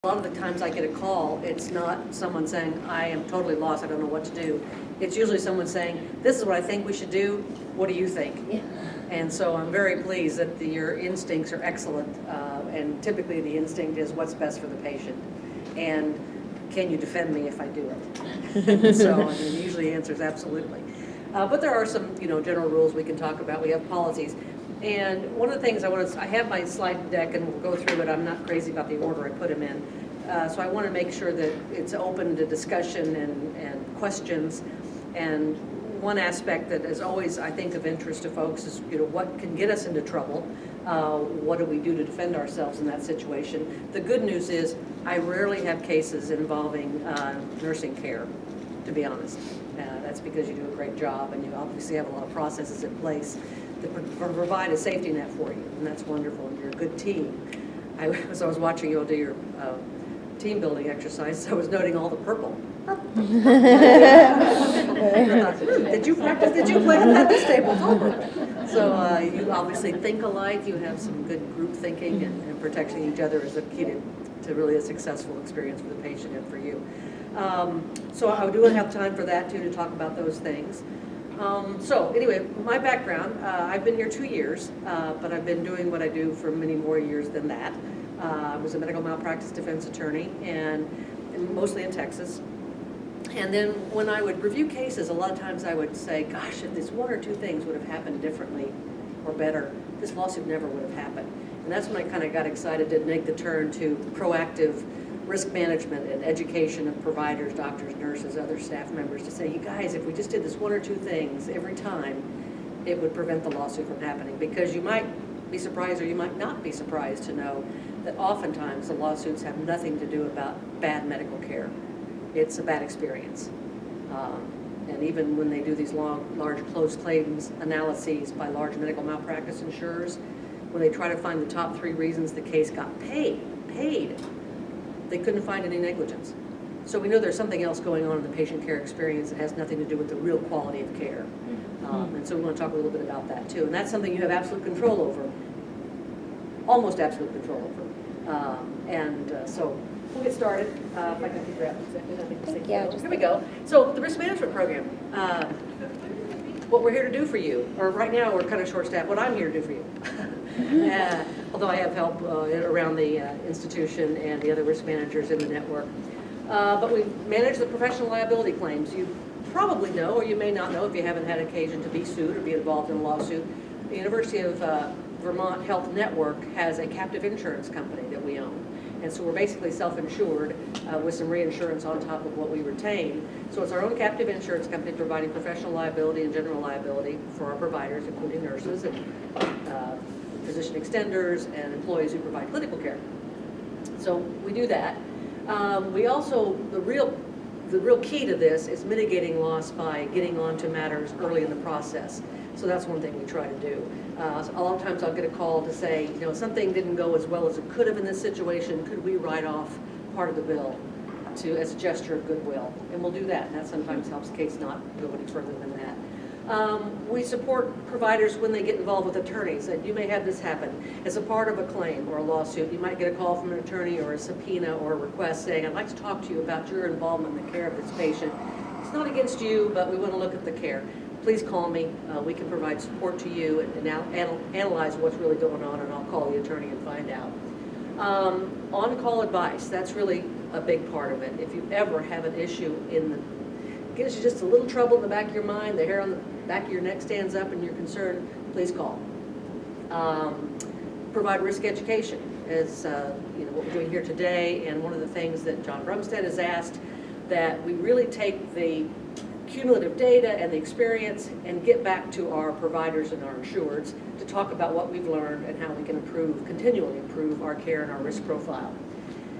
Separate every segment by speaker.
Speaker 1: A lot of the times I get a call, it's not someone saying, I am totally lost, I don't know what to do. It's usually someone saying, this is what I think we should do, what do you think?
Speaker 2: Yeah.
Speaker 1: And so I'm very pleased that your instincts are excellent, and typically the instinct is what's best for the patient. And can you defend me if I do it? So I mean, usually the answer is absolutely. But there are some general rules we can talk about. We have policies. And one of the things I have my slide deck and we'll go through it. I'm not crazy about the order I put them in. So I want to make sure that it's open to discussion and questions. And one aspect that is always, I think, of interest to folks is, what can get us into trouble? What do we do to defend ourselves in that situation? The good news is I rarely have cases involving nursing care, to be honest. That's because you do a great job and you obviously have a lot of processes in place that provide a safety net for you, and that's wonderful, and you're a good team. As I was watching you all do your team building exercise, I was noting all the purple. Did you practice? Did you play at this table? So you obviously think alike, you have some good group thinking, and protecting each other is a key to really a successful experience for the patient and for you. So I do have time for that too, to talk about those things. So anyway, my background, I've been here 2 years, but I've been doing what I do for many more years than that. I was a medical malpractice defense attorney, and mostly in Texas. And then when I would review cases, a lot of times I would say, gosh, if this one or two things would have happened differently or better, this lawsuit never would have happened. And that's when I kind of got excited to make the turn to proactive risk management and education of providers, doctors, nurses, other staff members to say, you guys, if we just did this one or two things every time, it would prevent the lawsuit from happening. Because you might be surprised or you might not be surprised to know that oftentimes the lawsuits have nothing to do about bad medical care. It's a bad experience. And even when they do these large closed claims analyses by large medical malpractice insurers, when they try to find the top 3 reasons the case got paid, they couldn't find any negligence. So we know there's something else going on in the patient care experience that has nothing to do with the real quality of care. And so we want to talk a little bit about that too. And that's something you have absolute control over, almost absolute control over. So we'll get started. If I can figure out exactly. Here we go. So the risk management program. What we're here to do for you, or right now we're kind of short-staffed, what I'm here to do for you. Although I have help around the institution and the other risk managers in the network. But we manage the professional liability claims. You probably know, or you may not know if you haven't had occasion to be sued or be involved in a lawsuit. The University of Vermont Health Network has a captive insurance company that we own. And so we're basically self-insured with some reinsurance on top of what we retain. So it's our own captive insurance company providing professional liability and general liability for our providers, including nurses and physician extenders and employees who provide clinical care. So we do that. We also, the real key to this is mitigating loss by getting onto matters early in the process. So that's one thing we try to do. A lot of times I'll get a call to say, something didn't go as well as it could have in this situation. Could we write off part of the bill as a gesture of goodwill? And we'll do that. And that sometimes helps the case not go any further than that. We support providers when they get involved with attorneys. And you may have this happen. As a part of a claim or a lawsuit, you might get a call from an attorney or a subpoena or a request saying, I'd like to talk to you about your involvement in the care of this patient. It's not against you, but we want to look at the care. Please call me. We can provide support to you and analyze what's really going on, and I'll call the attorney and find out. On-call advice, that's really a big part of it. If you ever have an issue gives you just a little trouble in the back of your mind, the hair on the back of your neck stands up and you're concerned, please call. Provide risk education is what we're doing here today, and one of the things that John Brumstead has asked, that we really take the cumulative data and the experience and get back to our providers and our insureds to talk about what we've learned and how we can continually improve our care and our risk profile.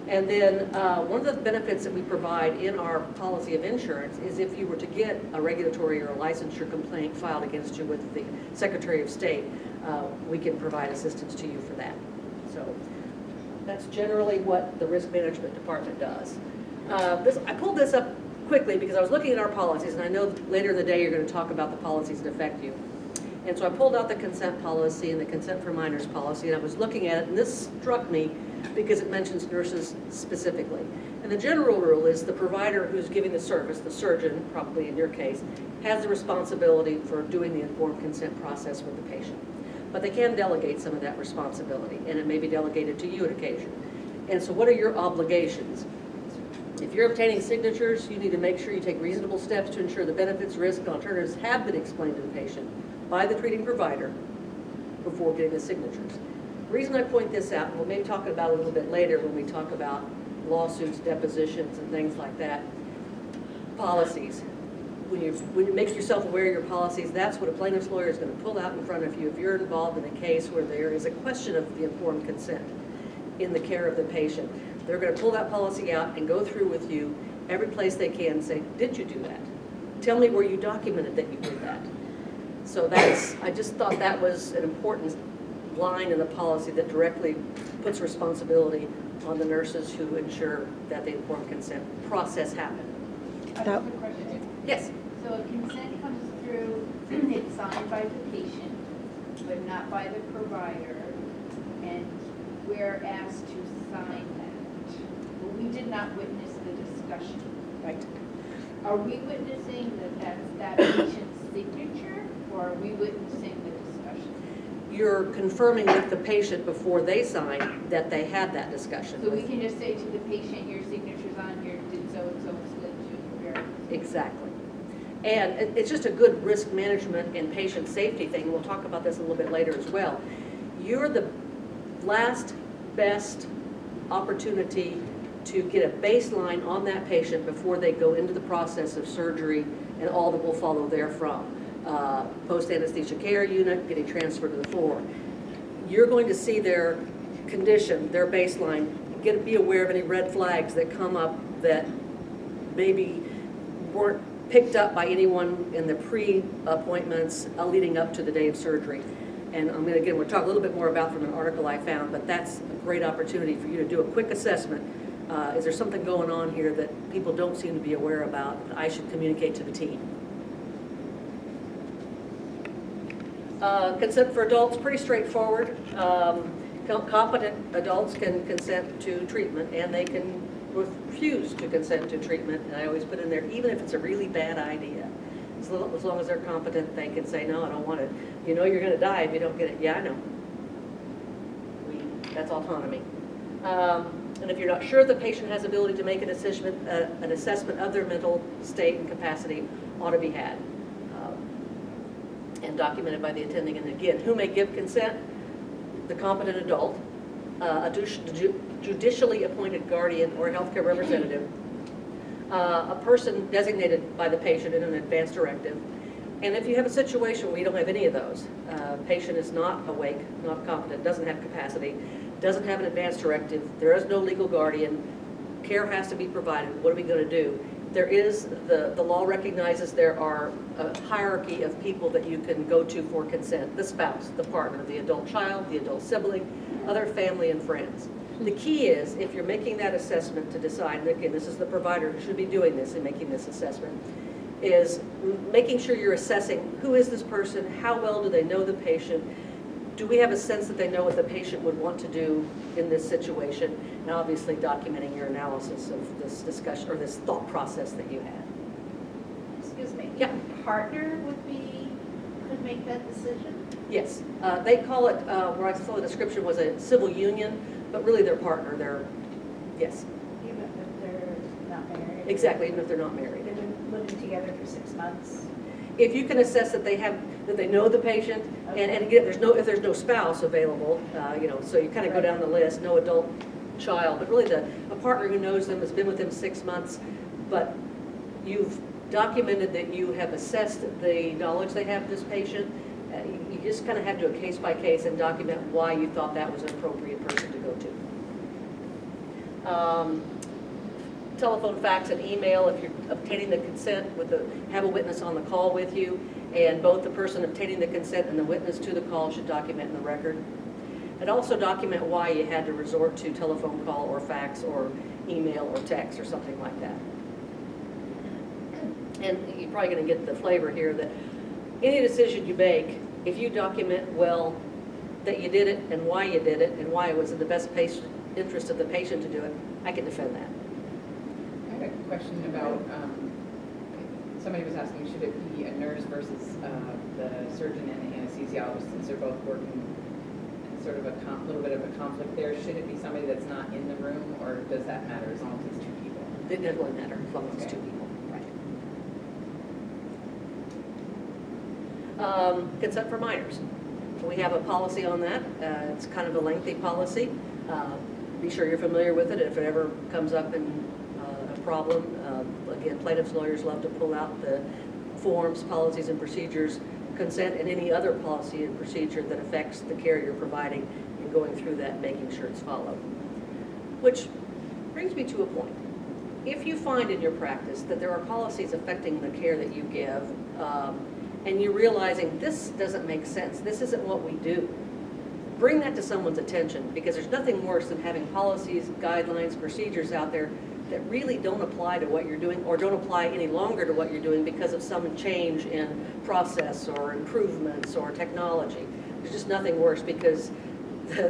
Speaker 1: And then one of the benefits that we provide in our policy of insurance is if you were to get a regulatory or a licensure complaint filed against you with the Secretary of State, we can provide assistance to you for that. So that's generally what the risk management department does. I pulled this up quickly because I was looking at our policies, and I know later in the day you're going to talk about the policies that affect you. And so I pulled out the consent policy and the consent for minors policy, and I was looking at it, and this struck me because it mentions nurses specifically. And the general rule is the provider who's giving the service, the surgeon, probably in your case, has the responsibility for doing the informed consent process with the patient. But they can delegate some of that responsibility, and it may be delegated to you on occasion. And so what are your obligations? If you're obtaining signatures, you need to make sure you take reasonable steps to ensure the benefits, risks, and alternatives have been explained to the patient by the treating provider before getting the signatures. The reason I point this out, and we'll maybe talk about it a little bit later when we talk about lawsuits, depositions, and things like that, policies. When you make yourself aware of your policies, that's what a plaintiff's lawyer is going to pull out in front of you if you're involved in a case where there is a question of the informed consent in the care of the patient. They're going to pull that policy out and go through with you every place they can and say, did you do that? Tell me where you documented that you did that. So I just thought that was an important line in the policy that directly puts responsibility on the nurses who ensure that the informed consent process happened.
Speaker 2: I have a question.
Speaker 1: Yes?
Speaker 2: So a consent comes through, it's signed by the patient, but not by the provider, and we're asked to sign that. But we did not witness the discussion.
Speaker 1: Right.
Speaker 2: Are we witnessing that patient's signature, or are we witnessing the discussion?
Speaker 1: You're confirming with the patient before they sign that they had that discussion.
Speaker 2: So we can just say to the patient, your signature's on here, did so-and-so slip to your
Speaker 1: Exactly. And it's just a good risk management and patient safety thing. We'll talk about this a little bit later as well. You're the last best opportunity to get a baseline on that patient before they go into the process of surgery and all that will follow therefrom. Post-anesthesia care unit, getting transferred to the floor. You're going to see their condition, their baseline, be aware of any red flags that come up that maybe weren't picked up by anyone in the pre-appointments leading up to the day of surgery. And we'll talk a little bit more about from an article I found, but that's a great opportunity for you to do a quick assessment. Is there something going on here that people don't seem to be aware about that I should communicate to the team? Consent for adults, pretty straightforward. Competent adults can consent to treatment, and they can refuse to consent to treatment. And I always put in there, even if it's a really bad idea. As long as they're competent, they can say, no, I don't want it. You know you're going to die if you don't get it. Yeah, I know. That's autonomy. And if you're not sure the patient has ability to make an assessment of their mental state and capacity ought to be had and documented by the attending. And again, who may give consent? The competent adult, a judicially appointed guardian or a healthcare representative, a person designated by the patient in an advance directive. And if you have a situation where you don't have any of those, patient is not awake, not competent, doesn't have capacity, doesn't have an advance directive, there is no legal guardian, care has to be provided, what are we going to do? There is, the law recognizes there are a hierarchy of people that you can go to for consent: the spouse, the partner, the adult child, the adult sibling, other family and friends. The key is, if you're making that assessment to decide, again, this is the provider who should be doing this and making this assessment, is making sure you're assessing who is this person, how well do they know the patient, do we have a sense that they know what the patient would want to do in this situation, and obviously documenting your analysis of this discussion or this thought process that you had.
Speaker 3: Excuse me.
Speaker 1: Yeah.
Speaker 3: Partner could make that decision?
Speaker 1: Yes, they call it, where I saw the description was a civil union, but really their partner, yes.
Speaker 3: Even if they're not married?
Speaker 1: Exactly, even if they're not married.
Speaker 3: They've been living together for 6 months?
Speaker 1: If you can assess that they know the patient, and again, if there's no spouse available, so you kind of go down the list, no adult child, but really a partner who knows them, has been with them 6 months, but you've documented that you have assessed the knowledge they have of this patient. You just kind of have to do a case by case and document why you thought that was an appropriate person to go to. Telephone, fax, and email. If you're obtaining the consent, have a witness on the call with you, and both the person obtaining the consent and the witness to the call should document in the record. And also document why you had to resort to telephone call or fax or email or text or something like that. And you're probably going to get the flavor here that any decision you make, if you document well that you did it and why you did it and why it was in the best interest of the patient to do it, I can defend that.
Speaker 4: I had a question about, somebody was asking, should it be a nurse versus the surgeon and the anesthesiologist, since they're both working, sort of a little bit of a conflict there? Should it be somebody that's not in the room, or does that matter as long as it's two people?
Speaker 1: It doesn't really matter as long as it's two people. Right. Consent for minors. We have a policy on that. It's kind of a lengthy policy. Be sure you're familiar with it if it ever comes up in a problem. Again, plaintiffs' lawyers love to pull out the forms, policies, and procedures, consent, and any other policy and procedure that affects the care you're providing, and going through that and making sure it's followed. Which brings me to a point. If you find in your practice that there are policies affecting the care that you give, and you're realizing this doesn't make sense, this isn't what we do, bring that to someone's attention, because there's nothing worse than having policies, guidelines, procedures out there that really don't apply to what you're doing, or don't apply any longer to what you're doing because of some change in process or improvements or technology. There's just nothing worse, because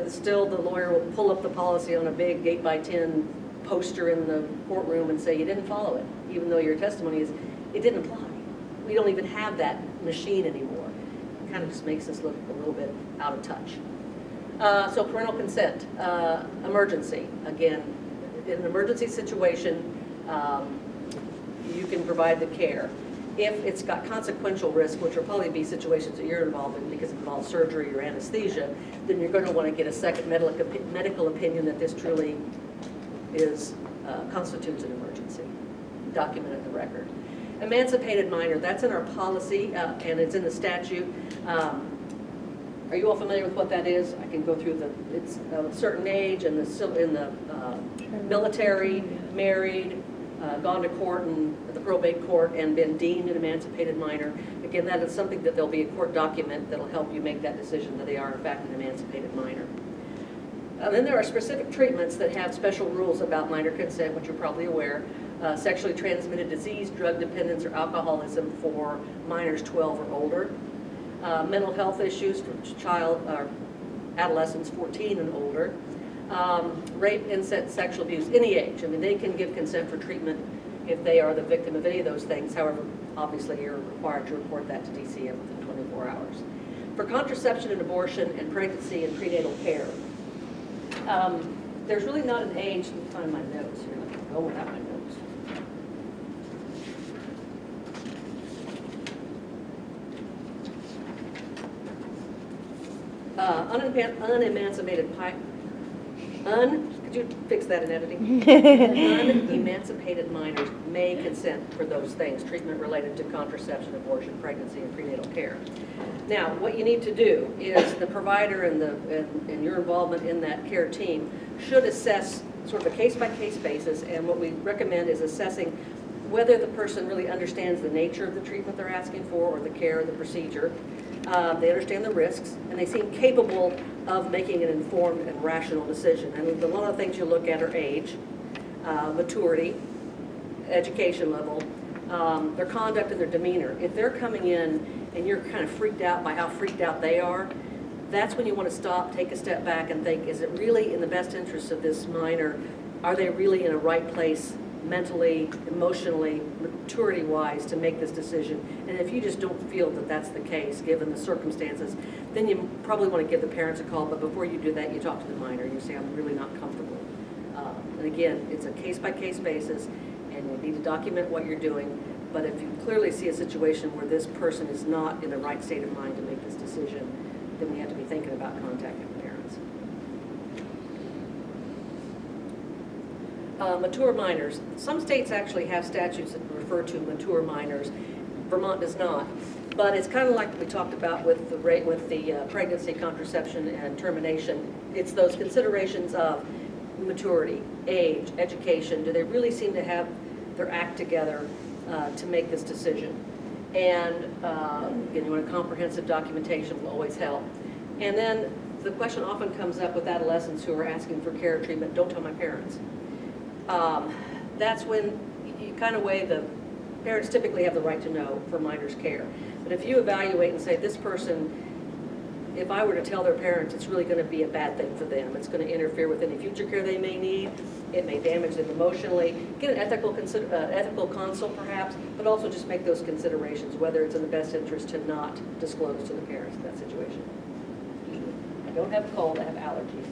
Speaker 1: still the lawyer will pull up the policy on a big 8x10 poster in the courtroom and say you didn't follow it, even though your testimony is it didn't apply. We don't even have that machine anymore. It kind of just makes us look a little bit out of touch. So parental consent, emergency. Again, in an emergency situation, you can provide the care. If it's got consequential risk, which will probably be situations that you're involved in because it involves surgery or anesthesia, then you're going to want to get a second medical opinion that this truly is constitutes an emergency. Document in the record. Emancipated minor, that's in our policy and it's in the statute. Are you all familiar with what that is? I can go through it's a certain age and in the military, married, gone to court and the probate court and been deemed an emancipated minor. Again, that is something that there'll be a court document that'll help you make that decision that they are in fact an emancipated minor. Then there are specific treatments that have special rules about minor consent, which you're probably aware. Sexually transmitted disease, drug dependence, or alcoholism for minors 12 or older. Mental health issues for adolescents 14 and older. Rape, incest, sexual abuse, any age. I mean, they can give consent for treatment if they are the victim of any of those things. However, obviously, you're required to report that to DCM within 24 hours. For contraception and abortion and pregnancy and prenatal care, there's really not an age. Let me find my notes here. I can go without my notes. Could you fix that in editing? Unemancipated minors may consent for those things, treatment related to contraception, abortion, pregnancy, and prenatal care. Now, what you need to do is the provider and your involvement in that care team should assess sort of a case-by-case basis, and what we recommend is assessing whether the person really understands the nature of the treatment they're asking for, or the care, or the procedure. They understand the risks, and they seem capable of making an informed and rational decision. And a lot of things you look at are age, maturity, education level, their conduct and their demeanor. If they're coming in and you're kind of freaked out by how freaked out they are, that's when you want to stop, take a step back, and think, is it really in the best interest of this minor? Are they really in a right place mentally, emotionally, maturity-wise to make this decision? And if you just don't feel that that's the case, given the circumstances, then you probably want to give the parents a call. But before you do that, you talk to the minor. You say, I'm really not comfortable. And again, it's a case-by-case basis, and you need to document what you're doing. But if you clearly see a situation where this person is not in the right state of mind to make this decision, then we have to be thinking about contacting the parents. Mature minors. Some states actually have statutes that refer to mature minors. Vermont does not. But it's kind of like we talked about with the pregnancy, contraception, and termination. It's those considerations of maturity, age, education. Do they really seem to have their act together to make this decision? And again, you want a comprehensive documentation will always help. And then the question often comes up with adolescents who are asking for care or treatment, don't tell my parents. That's when you kind of weigh the parents typically have the right to know for minors' care. But if you evaluate and say this person if I were to tell their parents, it's really going to be a bad thing for them. It's going to interfere with any future care they may need. It may damage them emotionally. Get an ethical consult perhaps, but also just make those considerations, whether it's in the best interest to not disclose to the parents in that situation. I don't have a cold, I have allergies.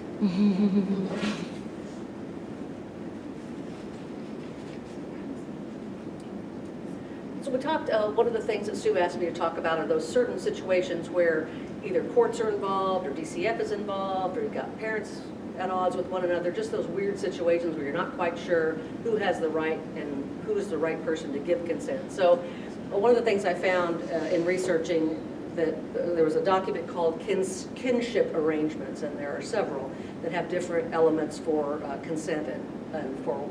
Speaker 1: So we talked, one of the things that Sue asked me to talk about are those certain situations where either courts are involved or DCF is involved or you've got parents at odds with one another, just those weird situations where you're not quite sure who has the right and who is the right person to give consent. So one of the things I found in researching that there was a document called kinship arrangements, and there are several that have different elements for consent and for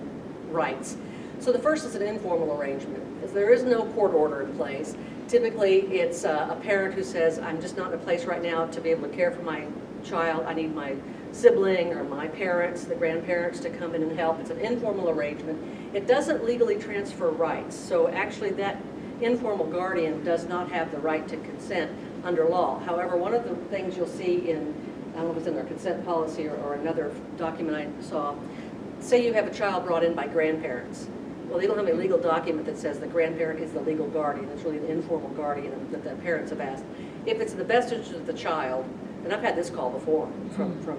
Speaker 1: rights. So the first is an informal arrangement. Is there is no court order in place. Typically, it's a parent who says, I'm just not in a place right now to be able to care for my child. I need my sibling or my parents, the grandparents, to come in and help. It's an informal arrangement. It doesn't legally transfer rights. So actually that informal guardian does not have the right to consent under law. However, one of the things you'll see in, I don't know if it's in their consent policy or another document I saw, say you have a child brought in by grandparents. Well, they don't have a legal document that says the grandparent is the legal guardian. It's really the informal guardian that the parents have asked. If it's in the best interest of the child, and I've had this call before from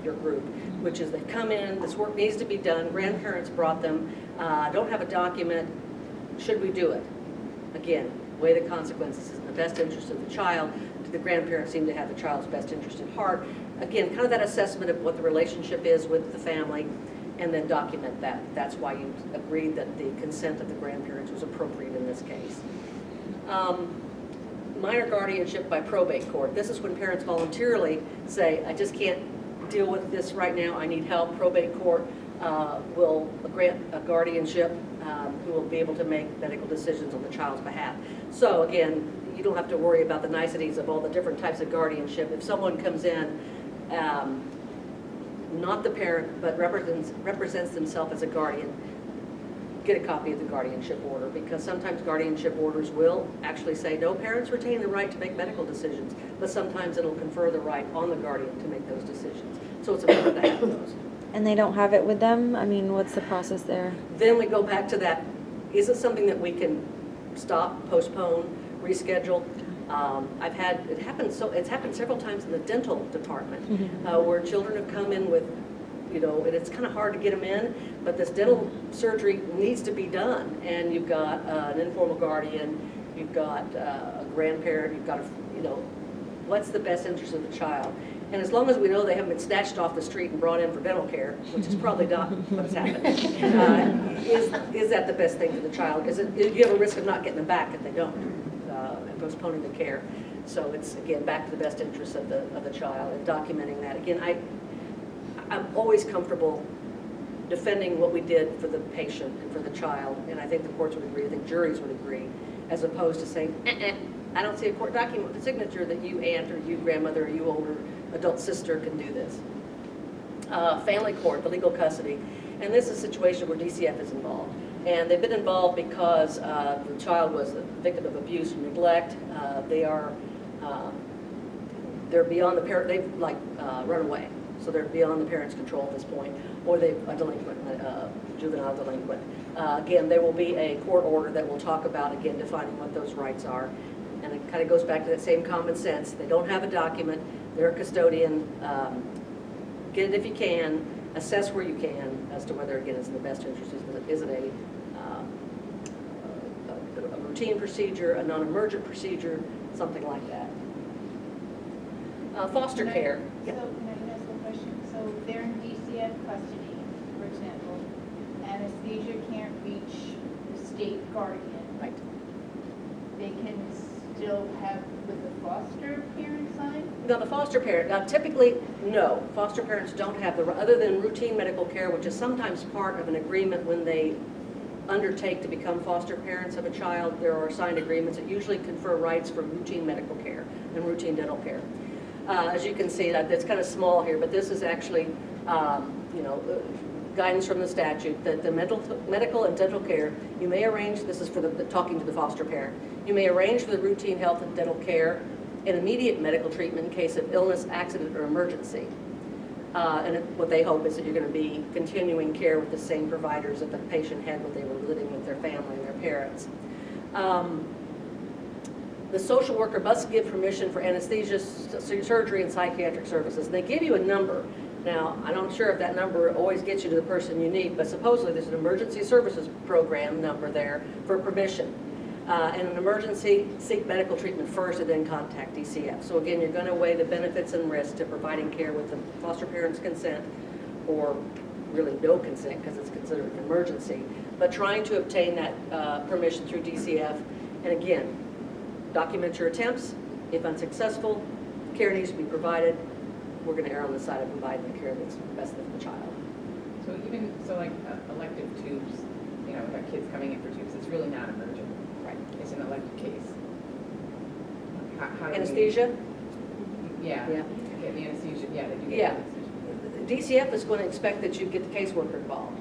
Speaker 1: your group, which is they come in, this work needs to be done, grandparents brought them, don't have a document, should we do it? Again, weigh the consequences. Is in the best interest of the child. Do the grandparents seem to have the child's best interest at heart? Again, kind of that assessment of what the relationship is with the family, and then document that. That's why you agreed that the consent of the grandparents was appropriate in this case. Minor guardianship by probate court. This is when parents voluntarily say, I just can't deal with this right now, I need help. Probate court will grant a guardianship who will be able to make medical decisions on the child's behalf. So again, you don't have to worry about the niceties of all the different types of guardianship. If someone comes in, not the parent, but represents themselves as a guardian, get a copy of the guardianship order, because sometimes guardianship orders will actually say no parents retain the right to make medical decisions, but sometimes it'll confer the right on the guardian to make those decisions. So it's important to have those.
Speaker 5: And they don't have it with them? I mean, what's the process there?
Speaker 1: Then we go back to that, is it something that we can stop, postpone, reschedule? It's happened several times in the dental department, where children have come in with, and it's kind of hard to get them in, but this dental surgery needs to be done, and you've got an informal guardian, you've got a grandparent, you've got what's the best interest of the child? And as long as we know they haven't been snatched off the street and brought in for dental care, which is probably not what's happened, is that the best thing for the child? You have a risk of not getting them back if they don't, and postponing the care. So it's, again, back to the best interest of the child and documenting that. Again, I'm always comfortable defending what we did for the patient and for the child, and I think the courts would agree, I think juries would agree, as opposed to saying, I don't see a court document with a signature that you aunt or you grandmother or you older adult sister can do this. Family court, the legal custody, and this is a situation where DCF is involved. And they've been involved because the child was a victim of abuse and neglect. They're beyond the parent, they've run away. So they're beyond the parent's control at this point, or they're a delinquent, juvenile delinquent. Again, there will be a court order that will talk about, again, defining what those rights are. And it kind of goes back to that same common sense. They don't have a document, they're a custodian. Get it if you can, assess where you can as to whether, again, it's in the best interest. Is it a routine procedure, a non-emergent procedure, something like that. Foster care.
Speaker 2: So can I ask a question? So they're in DCF custody, for example, anesthesia can't reach the state guardian.
Speaker 1: Right.
Speaker 2: They can still have with the foster parent sign?
Speaker 1: Now, the foster parent, now typically, no. Foster parents don't have other than routine medical care, which is sometimes part of an agreement when they undertake to become foster parents of a child. There are signed agreements that usually confer rights for routine medical care and routine dental care. As you can see, it's kind of small here, but this is actually, guidance from the statute that the medical and dental care, you may arrange, this is for talking to the foster parent, you may arrange for the routine health and dental care and immediate medical treatment in case of illness, accident, or emergency. What they hope is that you're going to be continuing care with the same providers that the patient had when they were living with their family and their parents. The social worker must give permission for anesthesia, surgery, and psychiatric services. They give you a number. Now, I'm not sure if that number always gets you to the person you need, but supposedly there's an emergency services program number there for permission. In an emergency, seek medical treatment first and then contact DCF. So again, you're going to weigh the benefits and risks to providing care with the foster parent's consent, or really no consent because it's considered an emergency, but trying to obtain that permission through DCF. And again, document your attempts. If unsuccessful, care needs to be provided. We're going to err on the side of providing the care that's best for the child.
Speaker 4: So like elective tubes, you know, we have kids coming in for tubes, it's really not emergent.
Speaker 1: Right.
Speaker 4: It's an elective case. How do
Speaker 1: Anesthesia?
Speaker 4: Yeah.
Speaker 1: Yeah.
Speaker 4: Okay, the anesthesia, yeah, they do get
Speaker 1: Yeah.
Speaker 4: anesthesia.
Speaker 1: DCF is going to expect that you get the caseworker involved.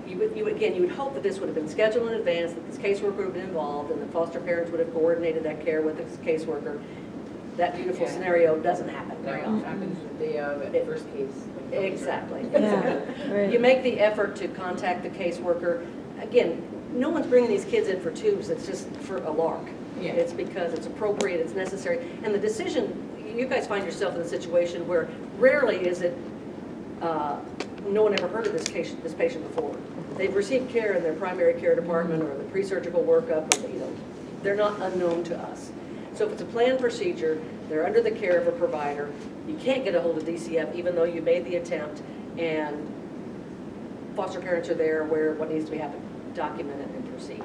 Speaker 1: You would hope that this would have been scheduled in advance, that this caseworker would have been involved, and the foster parents would have coordinated that care with this caseworker. That beautiful
Speaker 4: Yeah.
Speaker 1: scenario doesn't happen very
Speaker 4: That
Speaker 1: often.
Speaker 4: happens the day of at first case.
Speaker 1: Exactly.
Speaker 5: Yeah, right.
Speaker 1: You make the effort to contact the caseworker. Again, no one's bringing these kids in for tubes, it's just for a lark.
Speaker 4: Yeah.
Speaker 1: It's because it's appropriate, it's necessary. And the decision, you guys find yourself in a situation where rarely is it, no one ever heard of this patient before. They've received care in their primary care department or the pre-surgical workup, or, you know, they're not unknown to us. So if it's a planned procedure, they're under the care of a provider, you can't get a hold of DCF even though you made the attempt, and foster parents are there aware of what needs to be happened, document it and proceed.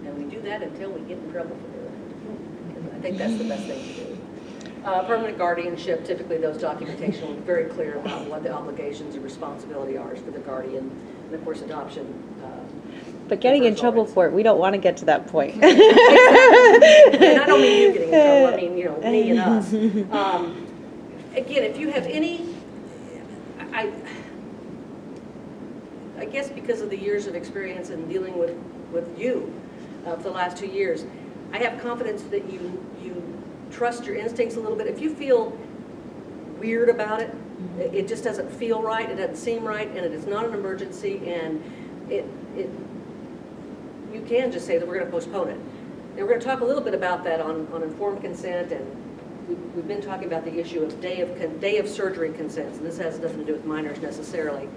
Speaker 1: And we do that until we get in trouble for doing it. I think that's the best thing to do. Permanent guardianship, typically those documentation will be very clear about what the obligations and responsibility are for the guardian, and of course adoption.
Speaker 5: But getting in
Speaker 1: First
Speaker 5: trouble
Speaker 1: rights.
Speaker 5: for it, we don't want to get to that point.
Speaker 1: And I don't mean you getting in trouble, I mean, you know, me and us. Again, if you have any, I guess because of the years of experience in dealing with you for the last 2 years, I have confidence that you trust your instincts a little bit. If you feel weird about it, it just doesn't feel right, it doesn't seem right, and it is not an emergency, and you can just say that we're going to postpone it. And we're going to talk a little bit about that on informed consent, and we've been talking about the issue of day of surgery consents, and this has nothing to do with minors necessarily.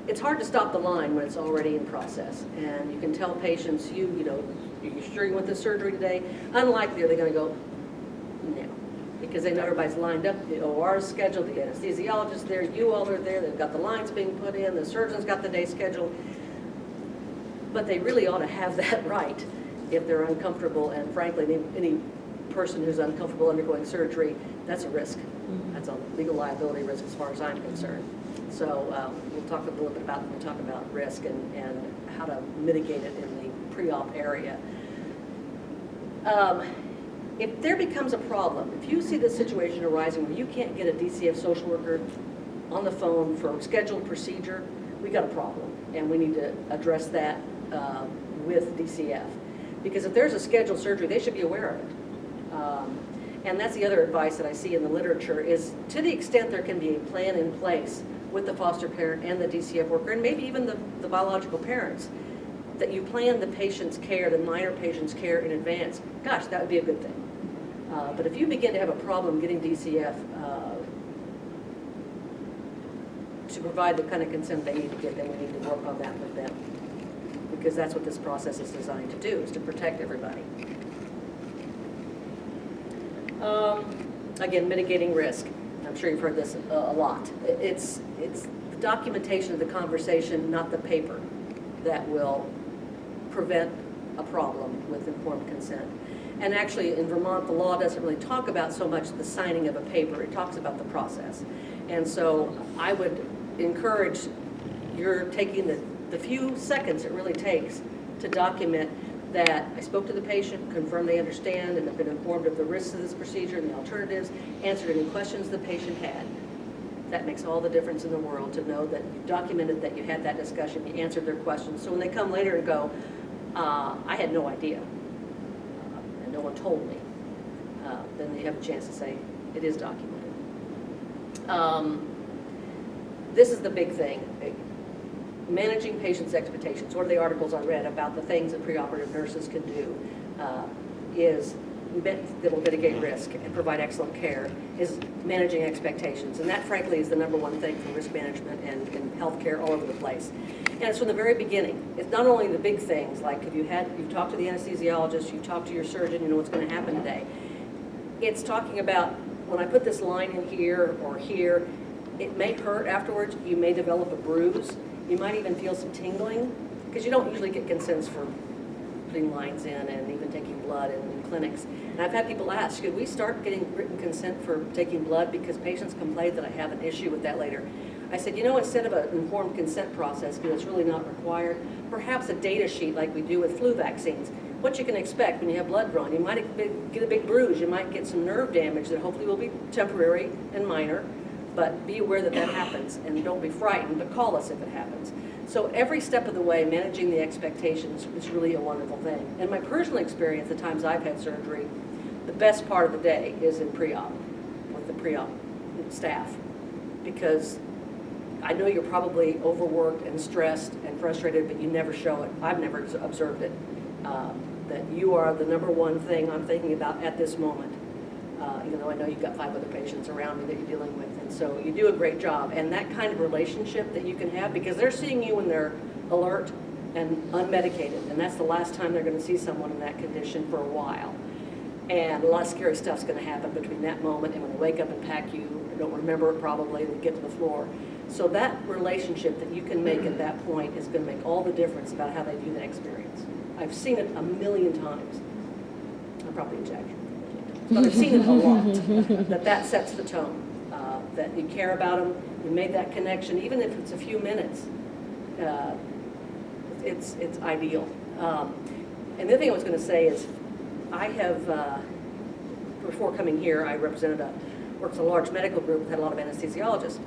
Speaker 1: It's hard to stop the line when it's already in process, and you can tell patients, you know, you're sure you want this surgery today? Unlikely are they going to go, no, because they know everybody's lined up, the OR is scheduled, the anesthesiologist there, you all are there, they've got the lines being put in, the surgeon's got the day scheduled. But they really ought to have that right if they're uncomfortable, and frankly, any person who's uncomfortable undergoing surgery, that's a risk. That's a legal liability risk as far as I'm concerned. So we'll talk a little bit about, risk and how to mitigate it in the pre-op area. If there becomes a problem, if you see this situation arising where you can't get a DCF social worker on the phone for a scheduled procedure, we got a problem, and we need to address that with DCF. Because if there's a scheduled surgery, they should be aware of it. And that's the other advice that I see in the literature is, to the extent there can be a plan in place with the foster parent and the DCF worker, and maybe even the biological parents, that you plan the patient's care, the minor patient's care in advance, gosh, that would be a good thing. But if you begin to have a problem getting DCF to provide the kind of consent they need to get, then we need to work on that with them. Because that's what this process is designed to do, is to protect everybody. Again, mitigating risk. I'm sure you've heard this a lot. It's the documentation of the conversation, not the paper, that will prevent a problem with informed consent. And actually, in Vermont, the law doesn't really talk about so much the signing of a paper. It talks about the process. And so I would encourage you're taking the few seconds it really takes to document that I spoke to the patient, confirmed they understand and have been informed of the risks of this procedure and the alternatives, answered any questions the patient had. That makes all the difference in the world to know that you documented that you had that discussion, you answered their questions. So when they come later and go, I had no idea. no one told me, then you have a chance to say, it is documented. This is the big thing. Managing patients' expectations. One of the articles I read about the things that preoperative nurses can do that will mitigate risk and provide excellent care is managing expectations. And that, frankly, is the number one thing for risk management and healthcare all over the place. And it's from the very beginning. It's not only the big things, like if you've talked to the anesthesiologist, you've talked to your surgeon, you know what's going to happen today. It's talking about, when I put this line in here or here, it may hurt afterwards. You may develop a bruise. You might even feel some tingling, because you don't usually get consents for putting lines in and even taking blood in clinics. And I've had people ask, should we start getting written consent for taking blood, because patients complain that I have an issue with that later. I said, instead of an informed consent process, because it's really not required, perhaps a data sheet like we do with flu vaccines. What you can expect when you have blood drawn. You might get a big bruise, you might get some nerve damage that hopefully will be temporary and minor, but be aware that that happens, and don't be frightened, but call us if it happens. So every step of the way, managing the expectations is really a wonderful thing. In my personal experience, the times I've had surgery, the best part of the day is in pre-op, with the pre-op staff, because I know you're probably overworked and stressed and frustrated, but you never show it. I've never observed it. That you are the number one thing I'm thinking about at this moment. Even though I know you've got 5 other patients around me that you're dealing with. And so you do a great job. And that kind of relationship that you can have, because they're seeing you when they're alert and unmedicated. And that's the last time they're going to see someone in that condition for a while. And a lot of scary stuff's going to happen between that moment and when they wake up and pack you, or don't remember it probably, and get to the floor. So that relationship that you can make at that point is going to make all the difference about how they view the experience. I've seen it a million times. I'm probably exaggerating. But I've seen it a lot, that sets the tone, that you care about them, you made that connection, even if it's a few minutes, it's ideal. And the other thing I was going to say is, I have, before coming here, I worked a large medical group that had a lot of anesthesiologists,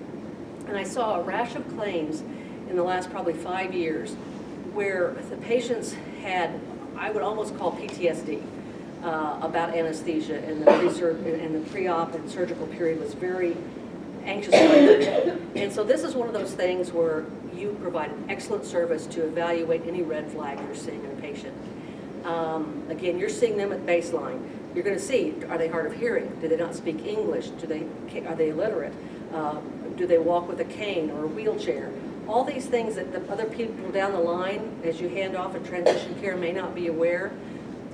Speaker 1: and I saw a rash of claims in the last probably 5 years where the patients had, I would almost call PTSD. About anesthesia, and the pre-op and surgical period was very anxious. And so this is one of those things where you provide an excellent service to evaluate any red flag you're seeing in a patient. Again, you're seeing them at baseline. You're going to see, are they hard of hearing? Do they not speak English? Are they illiterate? Do they walk with a cane or a wheelchair? All these things that the other people down the line, as you hand off in transition care, may not be aware.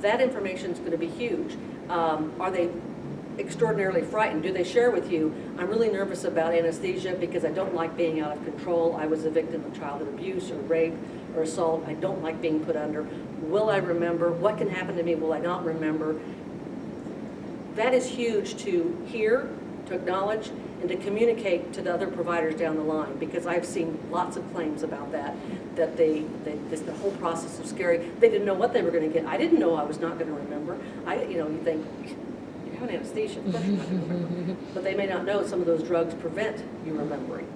Speaker 1: That information is going to be huge. Are they extraordinarily frightened? Do they share with you, I'm really nervous about anesthesia because I don't like being out of control. I was a victim of childhood abuse or rape or assault. I don't like being put under. Will I remember? What can happen to me? Will I not remember? That is huge to hear, to acknowledge, and to communicate to the other providers down the line, because I've seen lots of claims about that the whole process was scary. They didn't know what they were going to get. I didn't know I was not going to remember. You think, you have an anesthesia, of course you're not going to remember. But they may not know some of those drugs prevent you remembering.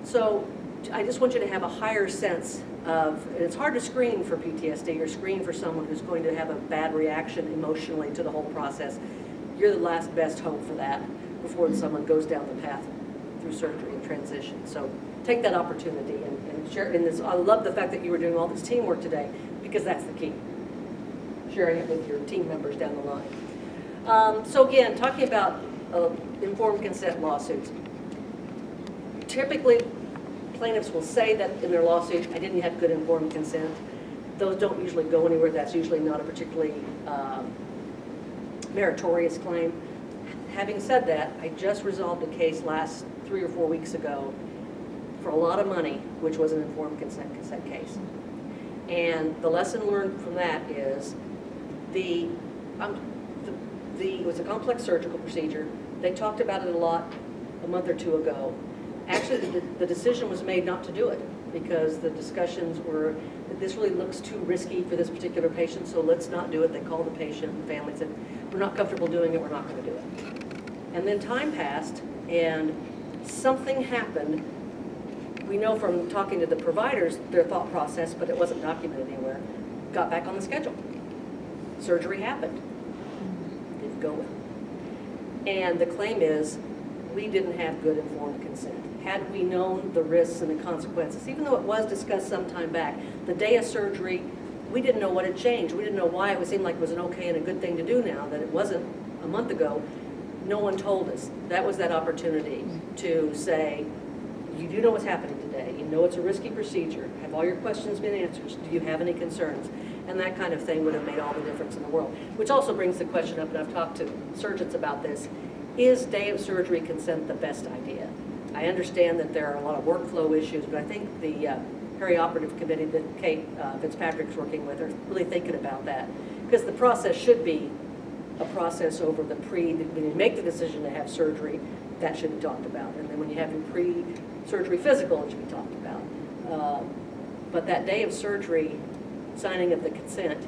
Speaker 1: So I just want you to have a higher sense of, and it's hard to screen for PTSD or screen for someone who's going to have a bad reaction emotionally to the whole process. You're the last best hope for that before someone goes down the path through surgery and transition. So take that opportunity and share in this. I love the fact that you were doing all this teamwork today, because that's the key. Sharing it with your team members down the line. So again, talking about informed consent lawsuits. Typically, plaintiffs will say that in their lawsuit, I didn't have good informed consent. Those don't usually go anywhere. That's usually not a particularly meritorious claim. Having said that, I just resolved a case last 3 or 4 weeks ago for a lot of money, which was an informed consent case. And the lesson learned from that is it was a complex surgical procedure. They talked about it a lot a month or 2 ago. Actually, the decision was made not to do it, because the discussions were that this really looks too risky for this particular patient, so let's not do it. They called the patient and the family and said, we're not comfortable doing it, we're not going to do it. And then time passed, and something happened. We know from talking to the providers their thought process, but it wasn't documented anywhere. Got back on the schedule. Surgery happened. go with. And the claim is, we didn't have good informed consent. Had we known the risks and the consequences, even though it was discussed some time back, the day of surgery, we didn't know what had changed. We didn't know why it seemed like it was an okay and a good thing to do now, that it wasn't a month ago. No one told us. That was that opportunity to say, you do know what's happening today. You know it's a risky procedure. Have all your questions been answered? Do you have any concerns? And that kind of thing would have made all the difference in the world. Which also brings the question up, and I've talked to surgeons about this, is day of surgery consent the best idea? I understand that there are a lot of workflow issues, but I think the perioperative committee that Kate Fitzpatrick's working with are really thinking about that. Because the process should be a process over the when you make the decision to have surgery, that should be talked about. And then when you have your pre-surgery physical, it should be talked about. But that day of surgery, signing of the consent,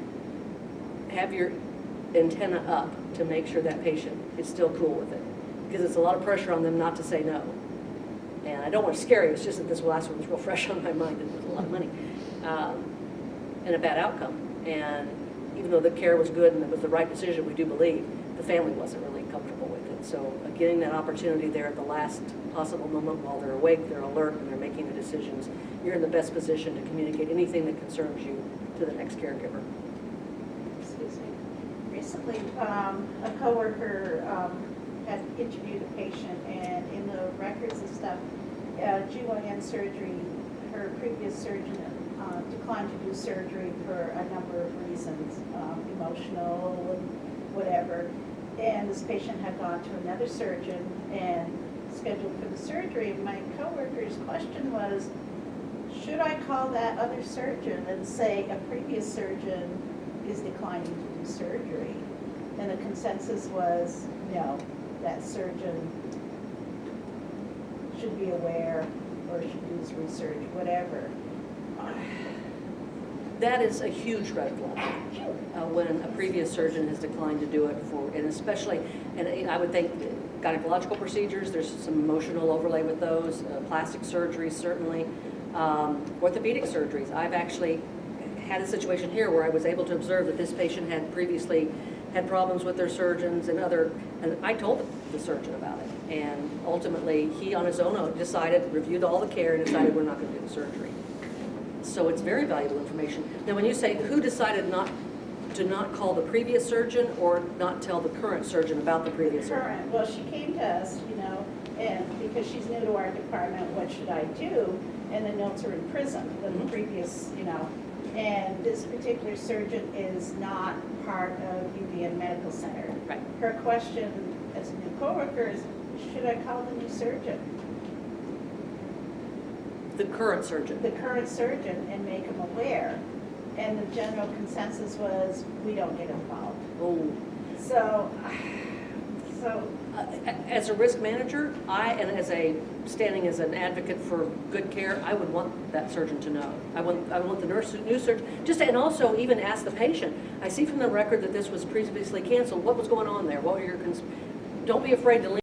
Speaker 1: have your antenna up to make sure that patient is still cool with it. Because it's a lot of pressure on them not to say no. And I don't want to scare you, it's just that this last one was real fresh on my mind and it was a lot of money. And a bad outcome. And even though the care was good and it was the right decision, we do believe, the family wasn't really comfortable with it. So getting that opportunity there at the last possible moment while they're awake, they're alert, and they're making the decisions, you're in the best position to communicate anything that concerns you to the next caregiver.
Speaker 3: Excuse me. Recently, a coworker had interviewed a patient, and in the records and stuff, GYN surgery, her previous surgeon declined to do surgery for a number of reasons, emotional and whatever. And this patient had gone to another surgeon and scheduled for the surgery. My coworker's question was, should I call that other surgeon and say a previous surgeon is declining to do surgery? And the consensus was, no, that surgeon should be aware or should do his research, whatever.
Speaker 1: That is a huge red flag when a previous surgeon has declined to do it and especially, and I would think gynecological procedures, there's some emotional overlay with those, plastic surgeries certainly, orthopedic surgeries. I've actually had a situation here where I was able to observe that this patient had previously had problems with their surgeons and I told the surgeon about it. And ultimately, he on his own reviewed all the care and decided we're not going to do the surgery. So it's very valuable information. Now, when you say who decided to not call the previous surgeon or not tell the current surgeon about the previous surgeon?
Speaker 3: Current, well, she came to us, and because she's new to our department, what should I do? And the notes are in prison, the previous, and this particular surgeon is not part of UVM Medical Center.
Speaker 1: Right.
Speaker 3: Her question as a new coworker is, should I call the new surgeon?
Speaker 1: The current surgeon.
Speaker 3: The current surgeon and make him aware. And the general consensus was, we don't get involved.
Speaker 1: Oh.
Speaker 3: So,
Speaker 1: As a risk manager, standing as an advocate for good care, I would want that surgeon to know. I want the new surgeon, and also even ask the patient. I see from the record that this was previously canceled. What was going on there? What were your don't be afraid to lean